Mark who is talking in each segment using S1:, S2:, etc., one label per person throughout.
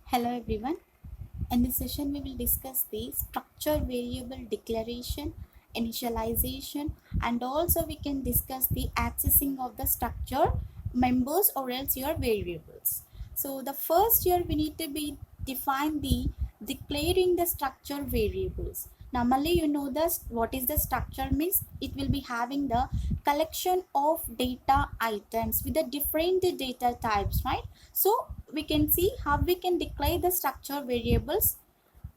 S1: Hello everyone. In this session, we will discuss the structure variable declaration, initialization, and also we can discuss the accessing of the structure members or else your variables. So the first here we need to be define the declaring the structure variables. Normally you know this what is the structure means. It will be having the collection of data items with the different data types, right? So we can see how we can declare the structure variables.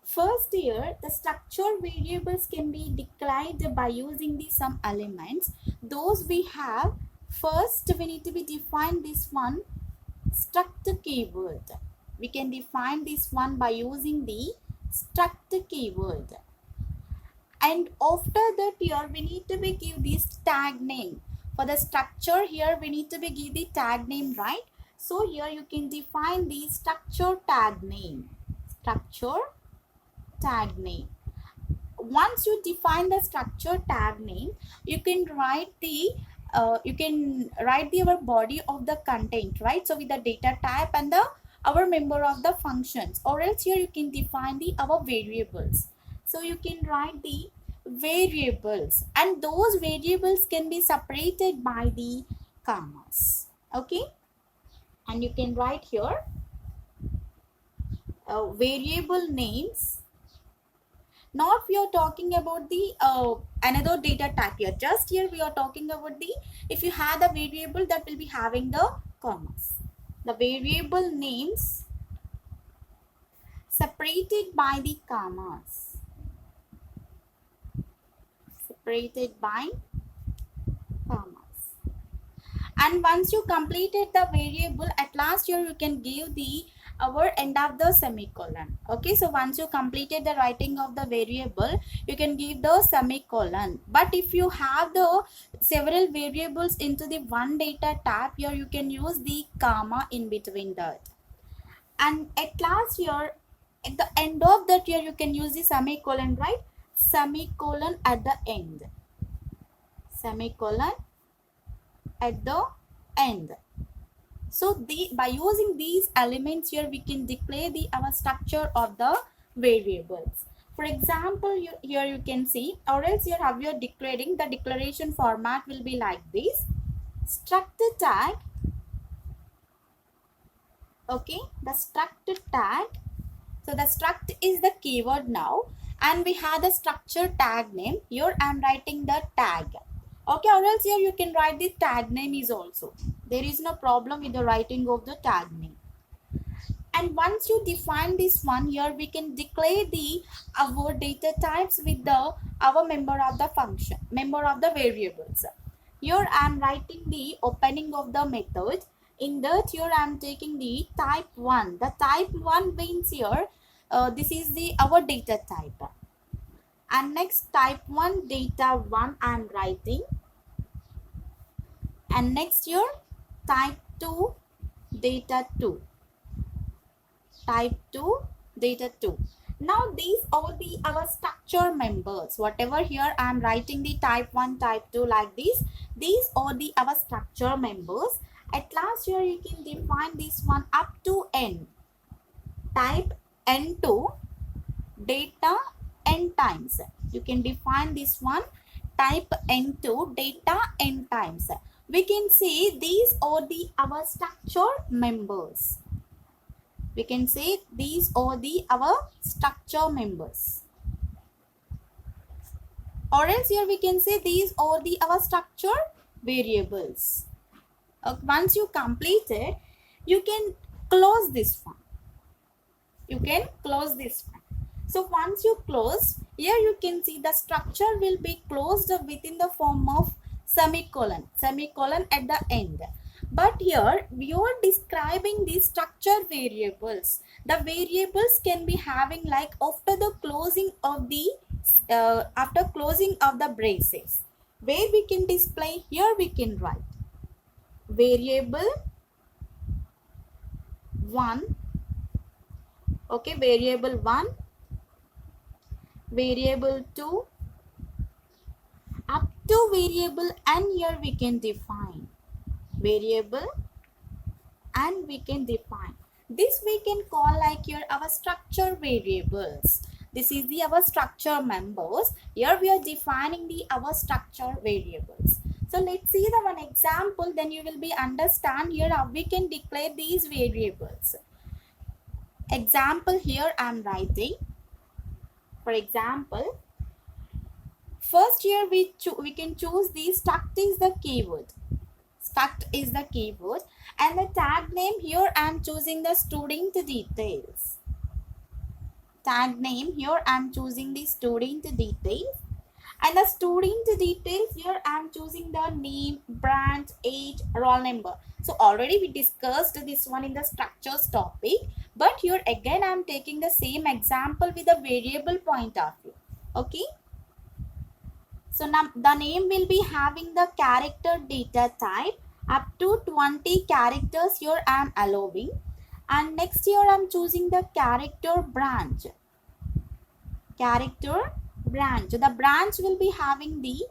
S1: First here, the structure variables can be declared by using the some elements. Those we have, first we need to be define this one struct keyword. We can define this one by using the struct keyword. And after that here we need to be give this tag name. For the structure here we need to be give the tag name, right? So here you can define the structure tag name. Structure tag name. Once you define the structure tag name, you can write the our body of the content, right? So with the data type and the our member of the functions, or else here you can define the our variables. So you can write the variables, and those variables can be separated by the commas. Okay, and you can write here variable names. Not we are talking about the another data type here. Just here we are talking about the, if you have the variable that will be having the commas. The variable names separated by the commas. Separated by commas. And once you completed the variable, at last here you can give the our end of the semicolon. Okay, so once you completed the writing of the variable, you can give the semicolon. But if you have the several variables into the one data type, here you can use the comma in between that. And at last here, at the end of that here, you can use the semicolon, right? Semicolon at the end. Semicolon at the end. So by using these elements here, we can declare the our structure of the variables. For example, here you can see, or else here how we are declaring, the declaration format will be like this. Struct tag. Okay, the struct tag. So the struct is the keyword now, and we have the structure tag name. Here I am writing the tag. Okay, or else here you can write the tag name is also. There is no problem with the writing of the tag name. And once you define this one, here we can declare the our data types with the our member of the function, member of the variables. Here I am writing the opening of the method. In that here I am taking the type 1. The type 1 means here this is the our data type. And next type 1 data 1 I am writing. And next here type 2 data 2. Type 2 data 2. Now these are the our structure members. Whatever here I am writing the type 1, type 2 like this. These are the our structure members. At last here you can define this one up to n. Type n2 data n times. You can define this one type n2 data n times. We can say these are the our structure members. We can say these are the our structure members. Or else here we can say these are the our structure variables. Once you complete it, you can close this one. You can close this one. So once you close, here you can see the structure will be closed within the form of semicolon. Semicolon at the end. But here we are describing the structure variables. The variables can be having like after the closing of the braces. Where we can display, here we can write variable 1. Okay, variable 1, variable 2, up to variable n. Here we can define variable and we can define. This we can call like your our structure variables. This is the our structure members. Here we are defining the our structure variables. So let's see the one example, then you will be understand here how we can declare these variables. Example here I am writing. For example, first here we can choose the struct is the keyword. Struct is the keyword, and the tag name here I am choosing the student details. Tag name here I am choosing the student details, and the student details here I am choosing the name, branch, age, roll number. So already we discussed this one in the structures topic, but here again I am taking the same example with a variable point of view. Okay. So now the name will be having the character data type up to 20 characters here I am allowing, and next here I am choosing the character branch. Character branch. The branch will be having the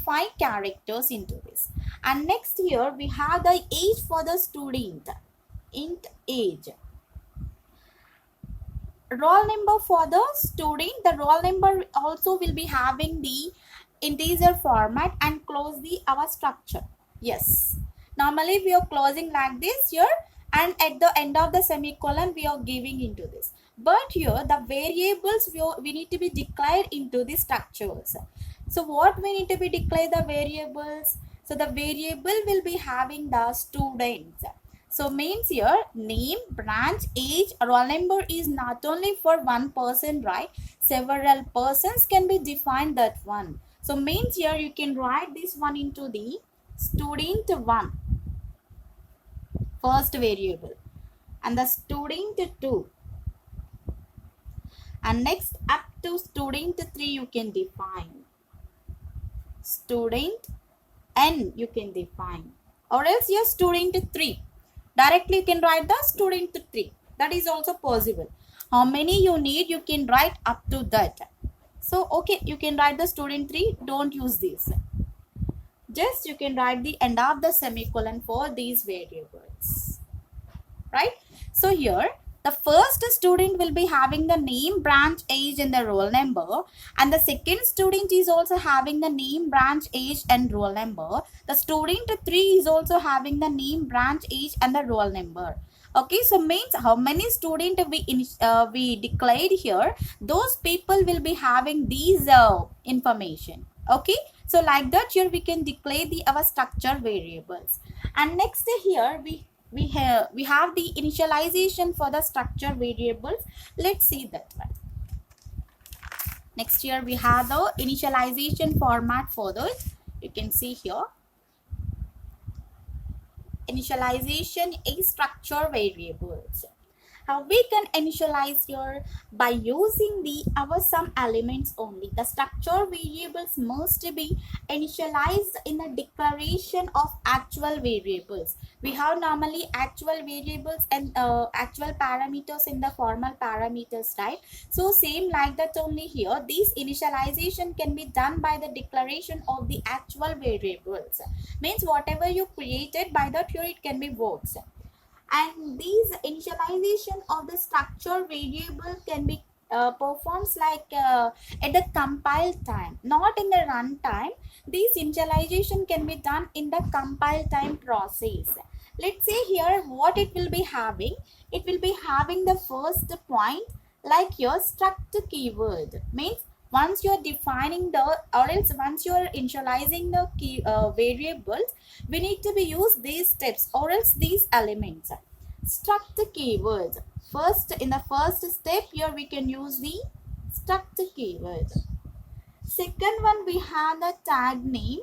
S1: 5 characters into this, and next here we have the age for the student, int age. Roll number for the student, the roll number also will be having the integer format, and close the our structure. Yes, normally we are closing like this here, and at the end of the semicolon we are giving into this, but here the variables we need to be declared into the structures. So what we need to be declare the variables? So the variable will be having the students. So means here name, branch, age, roll number is not only for one person, right? Several persons can be defined that one. So means here you can write this one into the student 1, first variable, and the student 2, and next up to student 3 you can define. Student n you can define, or else your student 3. Directly you can write the student 3. That is also possible. How many you need, you can write up to that. So okay, you can write the student 3. Don't use this. Just you can write the end of the semicolon for these variables. Right? So here the first student will be having the name, branch, age, and the roll number, and the second student is also having the name, branch, age, and roll number. The student 3 is also having the name, branch, age, and the roll number. Okay, so means how many student we declared here, those people will be having these information. Okay, so like that here we can declare the our structure variables. And next here we have the initialization for the structure variables. Let's see that one. Next here we have the initialization format for those. You can see here initialization is structure variables. How we can initialize here? By using the our some elements only. The structure variables must be initialized in a declaration of actual variables. We have normally actual variables and actual parameters in the formal parameters, right? So same like that only here. This initialization can be done by the declaration of the actual variables. Means whatever you created, by that here it can be works. And these initialization of the structure variable can be performs like at the compile time, not in the run time. These initialization can be done in the compile time process. Let's say here what it will be having. It will be having the first point like your struct keyword. Means once you are defining the, or else once you are initializing the key variables, we need to be use these steps or else these elements. Struct keyword. First, in the first step here we can use the struct keyword. Second one we have the tag name.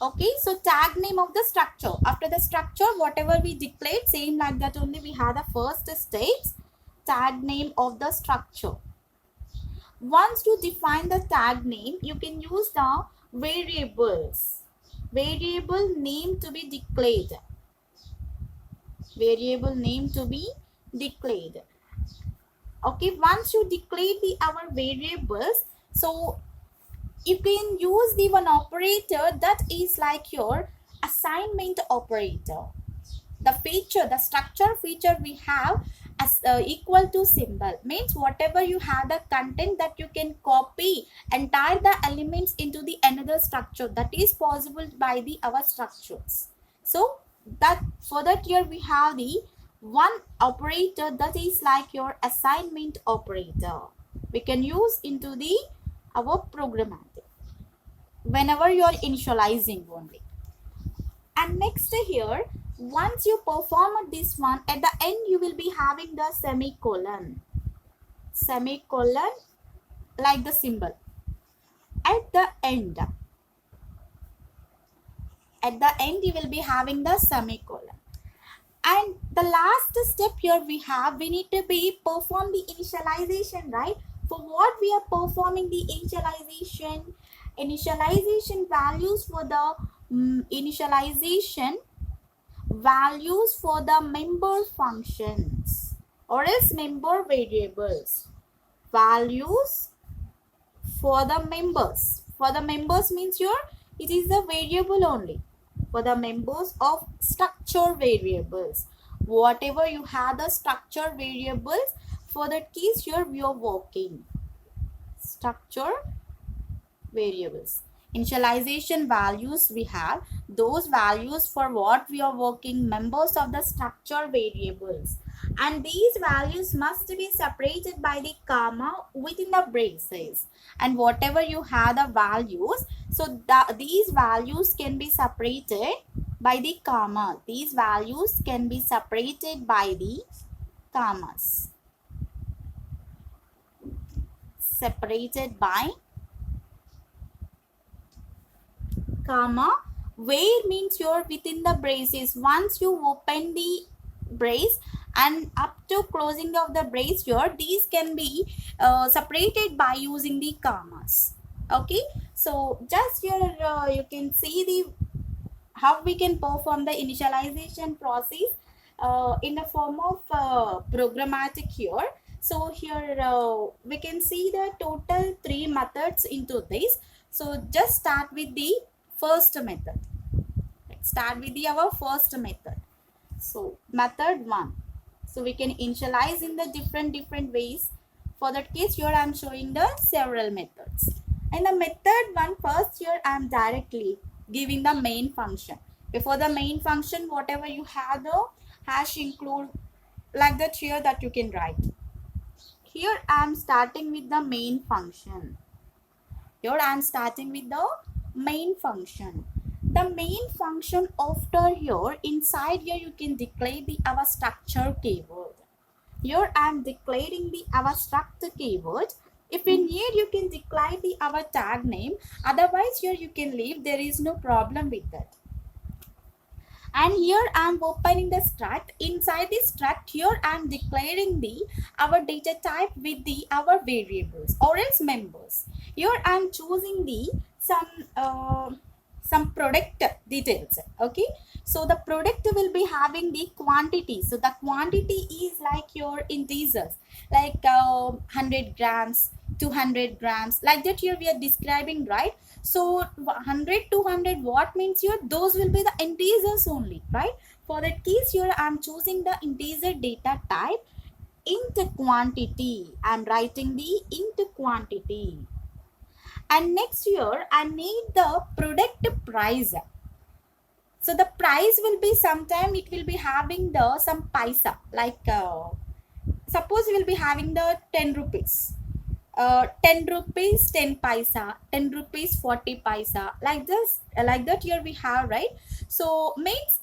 S1: Okay, so tag name of the structure. After the structure, whatever we declared, same like that only we have the first steps. Tag name of the structure. Once you define the tag name, you can use the variables. Variable name to be declared. Variable name to be declared. Okay, once you declare the our variables, so you can use the one operator that is like your assignment operator. the feature, the structure feature we have as equal to symbol, means whatever you have the content that you can copy and tie the elements into the another structure, that is possible by the our structures. So that for that here we have the one operator that is like your assignment operator, we can use into the our programmatic whenever you are initializing only. And next here, once you perform this one, at the end you will be having the semicolon, like the symbol at the end. At the end you will be having the semicolon. And the last step here we have, we need to be perform the initialization, right? For what we are performing the initialization values for the initialization values for the member functions or else member variables, values for the members means your it is the variable only for the members of structure variables, whatever you have the structure variables, for that case here we are working structure variables. Initialization values we have, those values for what we are working members of the structure variables, and these values must be separated by the comma within the braces. And whatever you have the values, so these values can be separated by the comma, these values can be separated by the commas, separated by comma, where means you're within the braces. Once you open the brace and up to closing of the brace here, these can be separated by using the commas. Okay, so just here you can see the how we can perform the initialization process in the form of programmatic here. So here we can see the total 3 methods into this. So just start with the first method. Let's start with our first method. So method 1. So we can initialize in the different ways. For that case here I am showing the several methods. And the method 1, first here I am directly giving the main function. Before the main function, whatever you have the hash include, like that here that you can write. Here I am starting with the main function. Here I am starting with the main function. The main function after here, inside here you can declare the our structure keyword. Here I am declaring the our structure keyword. If in here you can declare the our tag name, otherwise here you can leave, there is no problem with that. And here I am opening the struct. Inside this struct here I am declaring the our data type with the our variables or else members. Here I am choosing the some product details. Okay, so the product will be having the quantity. So the quantity is like your integers, like 100 grams, 200 grams, like that here we are describing, right? So 100, 200, what means here, those will be the integers only, right? For that case here I am choosing the integer data type int quantity. I am writing the int quantity. And next here I need the product price. So the price will be, sometime it will be having the some paisa, like suppose we will be having the 10 rupees. 10 rupees 10 paisa, 10 rupees 40 paisa, like this, like that here we have, right? So means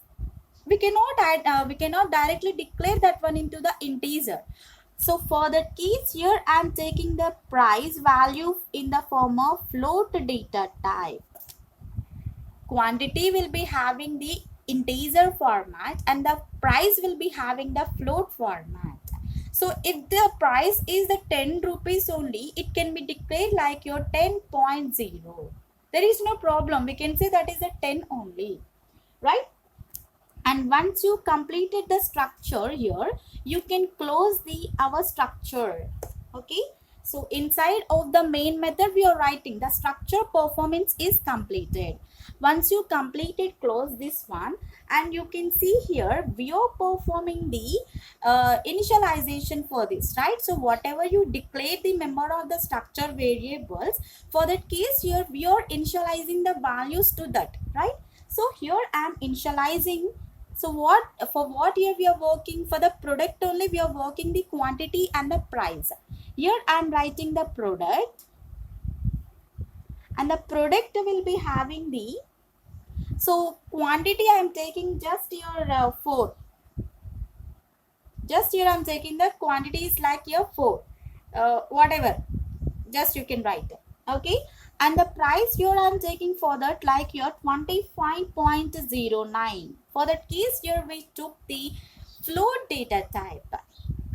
S1: we cannot add we cannot directly declare that one into the integer. So for that case here I am taking the price value in the form of float data type. Quantity will be having the integer format and the price will be having the float format. So if the price is the 10 rupees only, it can be declared like your 10.0. There is no problem. We can say that is a 10 only, right? And once you completed the structure here, you can close the our structure. Okay. So inside of the main method we are writing the structure performance is completed. Once you completed, close this one, and you can see here we are performing the initialization for this, right? So whatever you declare the member of the structure variables, for that case here we are initializing the values to that, right? So here I am initializing. So what here we are working for the product only, we are working the quantity and the price. Here I am writing the product, and the product will be having the, so quantity I am taking just your 4. Just here I am taking the quantities like your 4. Whatever. Just you can write it. Okay. And the price here I am taking for that like your 25.09. For that case here we took the float data type.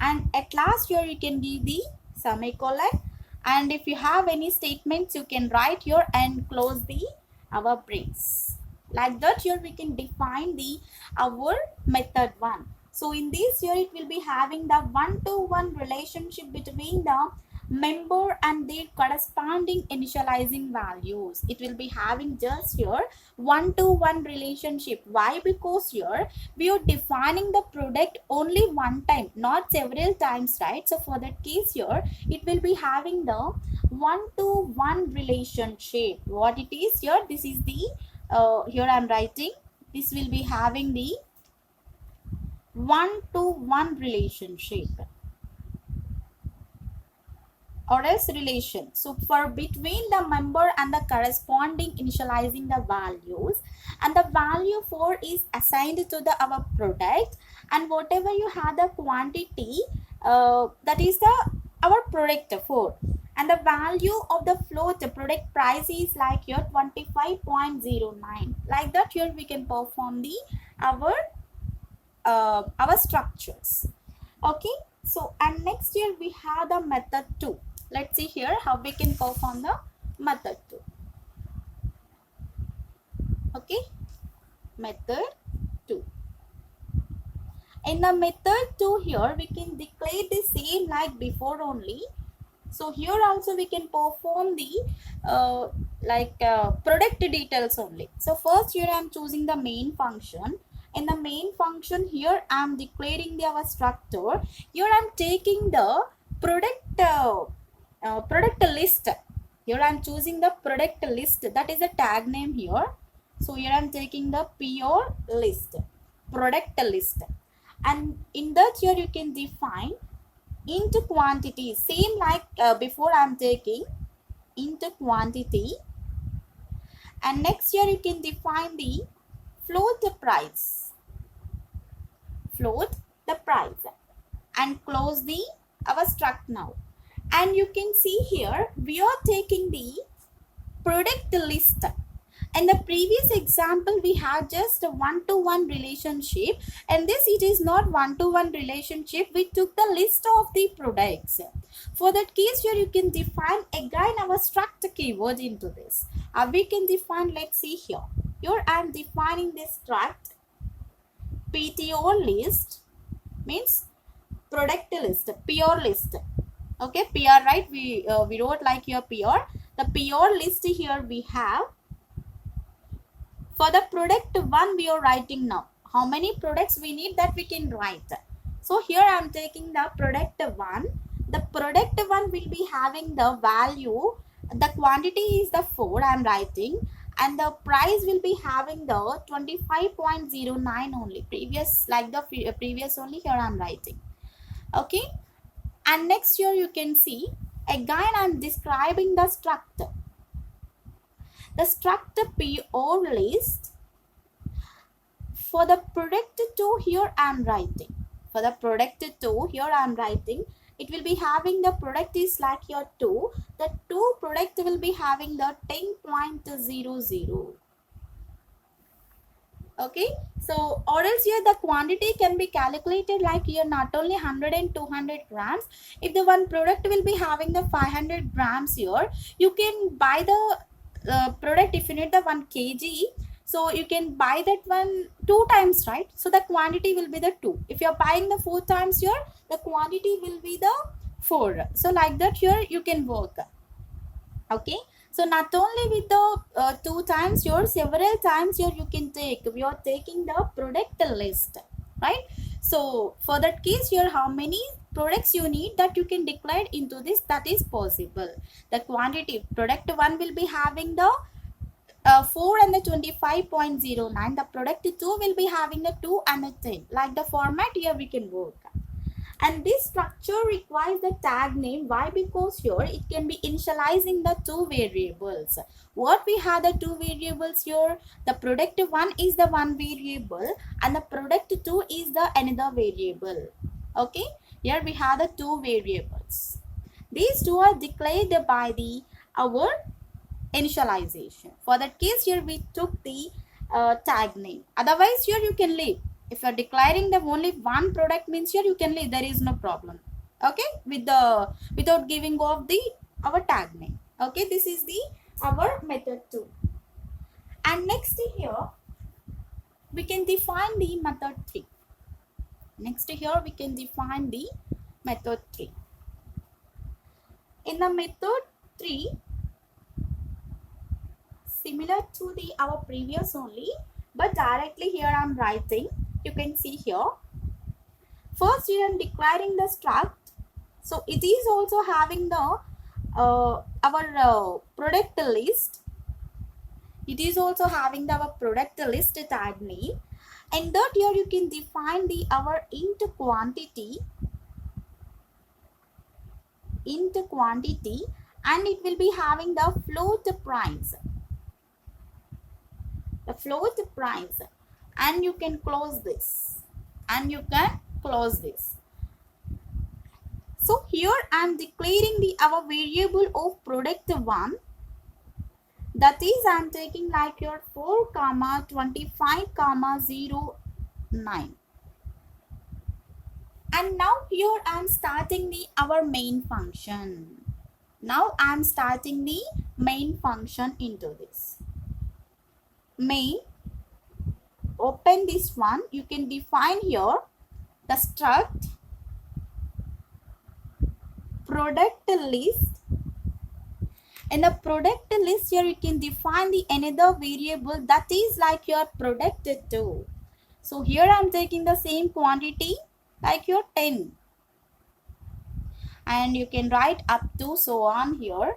S1: And at last here you can give the semicolon. And if you have any statements, you can write here and close the our brace. Like that here we can define the our method 1. So in this here it will be having the one-to-one relationship between the member and their corresponding initializing values. It will be having just here one-to-one relationship. Why? Because here we are defining the product only one time, not several times, right? So for that case here it will be having the one-to-one relationship. What it is here, this is the here I am writing, this will be having the one-to-one relationship or else relation. So for between the member and the corresponding initializing the values, and the value 4 is assigned to the our product, and whatever you have the quantity that is the our product 4, and the value of the float, the product price is like your 25.09. Like that here we can perform the our structures. Okay. So and next here we have the method 2. Let's see here how we can perform the method 2. Okay. Method 2. In the method 2 here we can declare the same like before only. So here also we can perform the product details only. So first here I am choosing the main function. In the main function here I am declaring the our structure. Here I am taking the product list. Here I am choosing the product list, that is a tag name here. So here I am taking the pure list, product list, and in that here you can define into quantity, same like before I am taking into quantity, and next here you can define the float the price, and close the our struct now. And you can see here we are taking the product list. In the previous example we had just a one-to-one relationship, and this it is not one-to-one relationship, we took the list of the products. For that case here you can define again our struct keyword into this. We can define, let's see here I am defining this struct PTO list, means product list, pure list. Okay, pure, right? We wrote like your pure. The pure list here we have. For the product 1 we are writing now. How many products we need, that we can write. So here I am taking the product 1. The product 1 will be having the value. The quantity is the 4 I am writing. And the price will be having the 25.09 only. Previous, like the previous only, here I am writing. Okay. And next here you can see, again I am describing the struct. The struct PO list. For the product 2 here I am writing. For the product 2 here I am writing. It will be having the product is like your 2. The 2 product will be having the 10.00. Okay. So or else here the quantity can be calculated like here not only 100 and 200 grams. If the one product will be having the 500 grams here, you can buy the product if you need the 1 kg. So you can buy that one 2 times, right? So the quantity will be the 2. If you are buying the 4 times here, the quantity will be the 4. So like that here you can work. Okay. So not only with the two times here, several times here you can take, we are taking the product list, right? So for that case here, how many products you need, that you can declare into this, that is possible. The quantity, product 1 will be having the 4 and the 25.09, the product 2 will be having the 2 and the 10, like the format here we can work. And this structure requires the tag name. Why? Because here it can be initializing the two variables. What we have the two variables here, the product 1 is the one variable and the product 2 is the another variable. Okay, here we have the two variables. These two are declared by the our initialization. For that case here we took the tag name. Otherwise here you can leave. If you are declaring the only one product, means here you can leave, there is no problem. Okay, with the without giving off the our tag name. Okay, this is the our method 2. And next here we can define the method 3. Next here we can define the method 3. In the method 3, similar to the our previous only, but directly here I am writing. You can see here. First, here I am declaring the struct. So it is also having the our product list. It is also having the our product list tag name, and that here you can define the our int quantity, and it will be having the float price. The float price, and you can close this, So here I am declaring the our variable of product 1, that is I am taking like your 4 comma 25 comma 09, and now here I am starting the our main function. Now I am starting the main function into this main. Open this one, you can define here the struct product list. In the product list here you can define the another variable, that is like your product 2. So here I am taking the same quantity like your 10, and you can write up to so on here.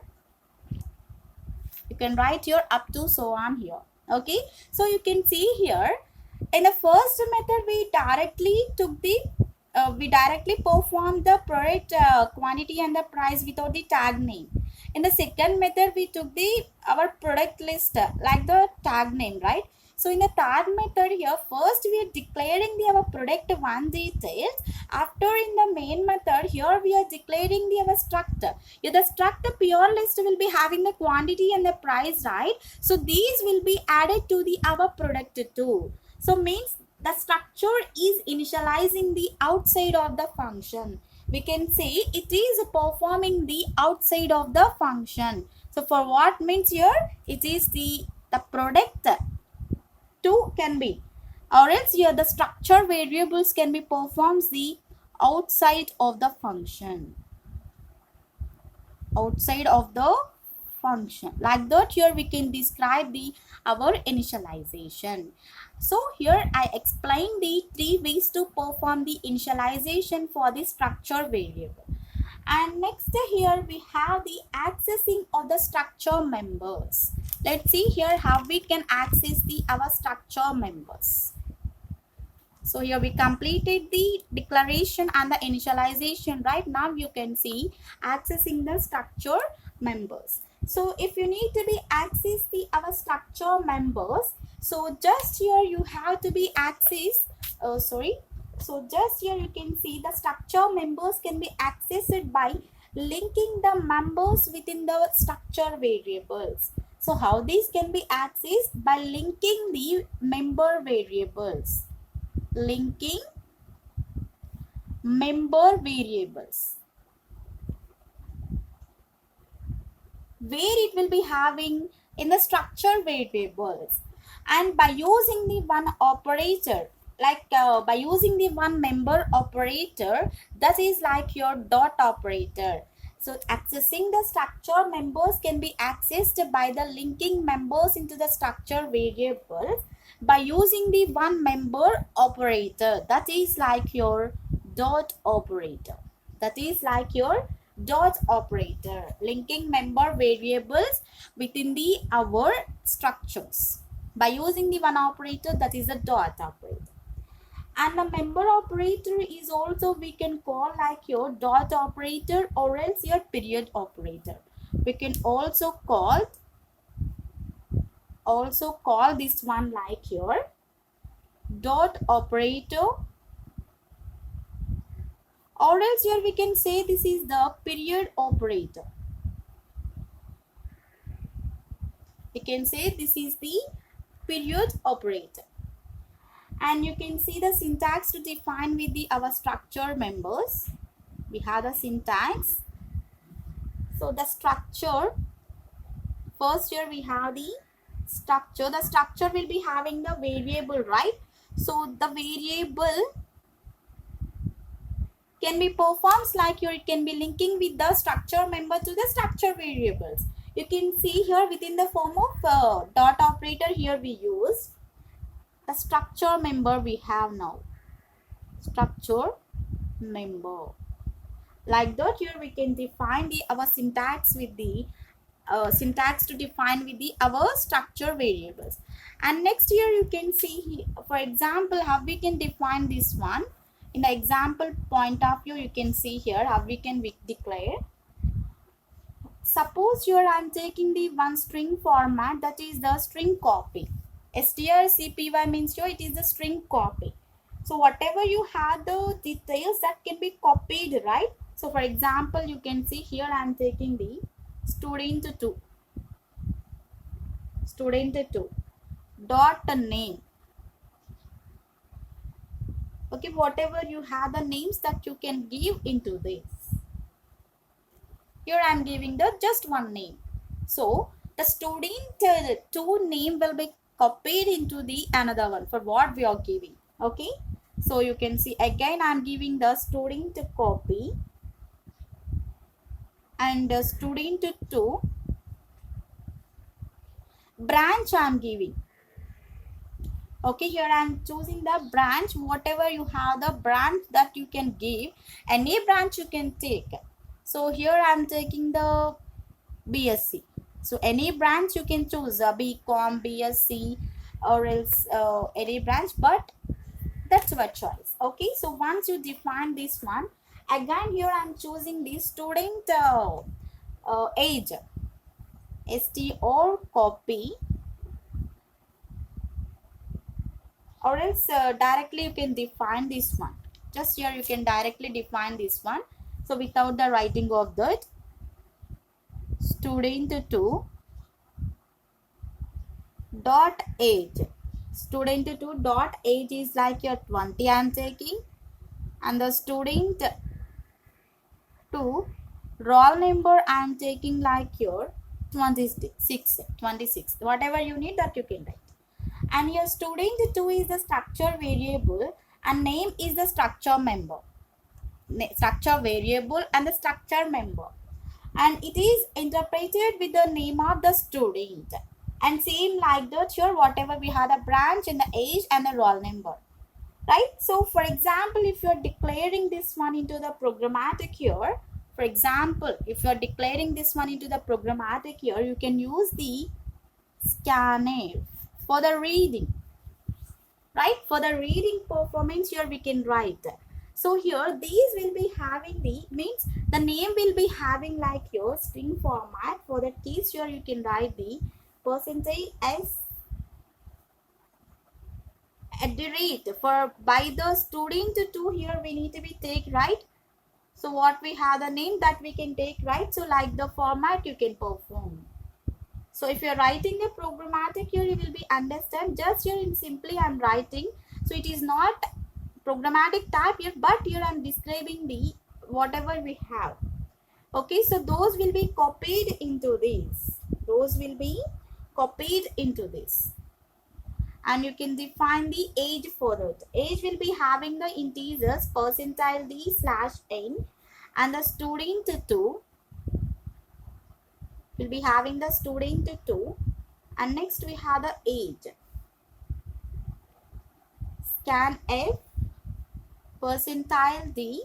S1: You can write here up to so on here. Okay, so you can see here in the first method we directly took the we directly performed the product quantity and the price without the tag name. In the second method we took the our product list like the tag name, right? So in the third method here, first we are declaring the our product 1 details. After in the main method here we are declaring the our struct. Here the struct pure list will be having the quantity and the price, right? So these will be added to the our product 2. So means the structure is initializing the outside of the function. We can say it is performing the outside of the function. So for what means here, it is the product 2 can be, or else here the structure variables can be performs the outside of the function. Outside of the function, like that here we can describe the our initialization. So here I explained the 3 ways to perform the initialization for the structure variable. And next here we have the accessing of the structure members. Let's see here how we can access the our structure members. So here we completed the declaration and the initialization. Right now you can see accessing the structure members. So if you need to be access the our structure members, so just here you have to be access. So just here you can see the structure members can be accessed by linking the members within the structure variables. So how these can be accessed? By linking the member variables. Linking member variables, where it will be having in the structure variables, and by using the one operator, like by using the one member operator, that is like your dot operator. So accessing the structure members can be accessed by the linking members into the structure variables by using the one member operator, that is like your dot operator. That is like your dot operator, linking member variables within the our structures by using the one operator, that is the dot operator. And a member operator is also we can call like your dot operator or else your period operator. We can also call this one like your dot operator, or else here we can say this is the period operator. We can say this is the period operator. And you can see the syntax to define with the our structure members. We have the syntax. So the structure, first here we have the structure. The structure will be having the variable, right? So the variable can be performed like your, it can be linking with the structure member to the structure variables. You can see here within the form of dot operator, here we use the structure member we have now. Structure member. Like that, here we can define the our syntax with the syntax to define with the our structure variables. And next here you can see, for example, how we can define this one. In the example point of view, you can see here how we can declare. Suppose here I am taking the one string format, that is the string copy. strcpy means here it is the string copy. So whatever you have the details that can be copied, right? So for example, you can see here I am taking the student2 dot name. Okay, whatever you have the names that you can give into this. Here I am giving the just one name. So the student2 name will be copied into the another one for what we are giving. Okay, so you can see again I am giving the student copy and the student2 branch I am giving. Okay, here I am choosing the branch. Whatever you have the branch that you can give, any branch you can take. So here I am taking the BSc. So any branch you can choose, BCom, BSc, or else any branch, but that's your choice. Okay, so once you define this one, again here I am choosing the student age, st or copy, or else directly you can define this one. Just here you can directly define this one. So without the writing of that, student2 dot age. Student2 dot age is like your 20 I am taking, and the student2 roll number I am taking like your 26. Whatever you need that you can write. And your student2 is the structure variable and name is the structure member. Structure variable and the structure member. And it is interpreted with the name of the student. And same like that here, whatever we have the branch and the age and the roll number. Right? So for example, if you are declaring this one into the programmatic here, for example, if you are declaring this one into the programmatic here, you can use the scanf for the reading, right? For the reading performance here we can write. So here these will be having the, means the name will be having like your string format. For that case here you can write the percentage s at the rate. For by the student2 here we need to be take, right? So what we have the name that we can take, right? So like the format you can perform. So if you are writing the programmatic here, you will be understand. Just here in simply I am writing. So it is not programmatic type here, but here I am describing the whatever we have. Okay, so those will be copied into this. Those will be copied into this. And you can define the age for it. Age will be having the integers percentile d slash n, and the student2 we'll be having the student 2, and next we have the age, scan F, percentile D,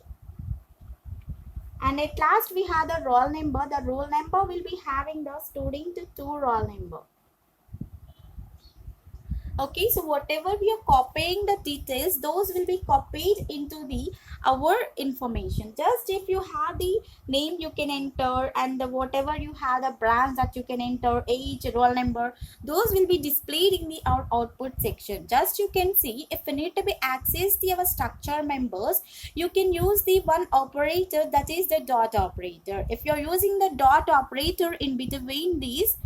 S1: and at last we have the roll number. The roll number will be having the student 2 roll number. Okay, so whatever we are copying the details, those will be copied into the our information. Just if you have the name you can enter, and the whatever you have the branch that you can enter, age, roll number, those will be displayed in the our output section. Just you can see, if you need to be access the our structure members, you can use the one operator, that is the dot operator. If you're using the dot operator in between these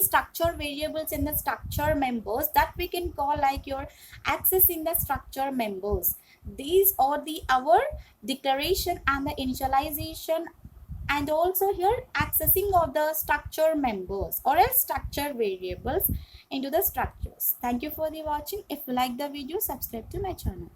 S1: structure variables and the structure members, that we can call like your accessing the structure members. These are the our declaration and the initialization, and also here accessing of the structure members or else structure variables into the structures. Thank you for the watching. If you like the video, subscribe to my channel.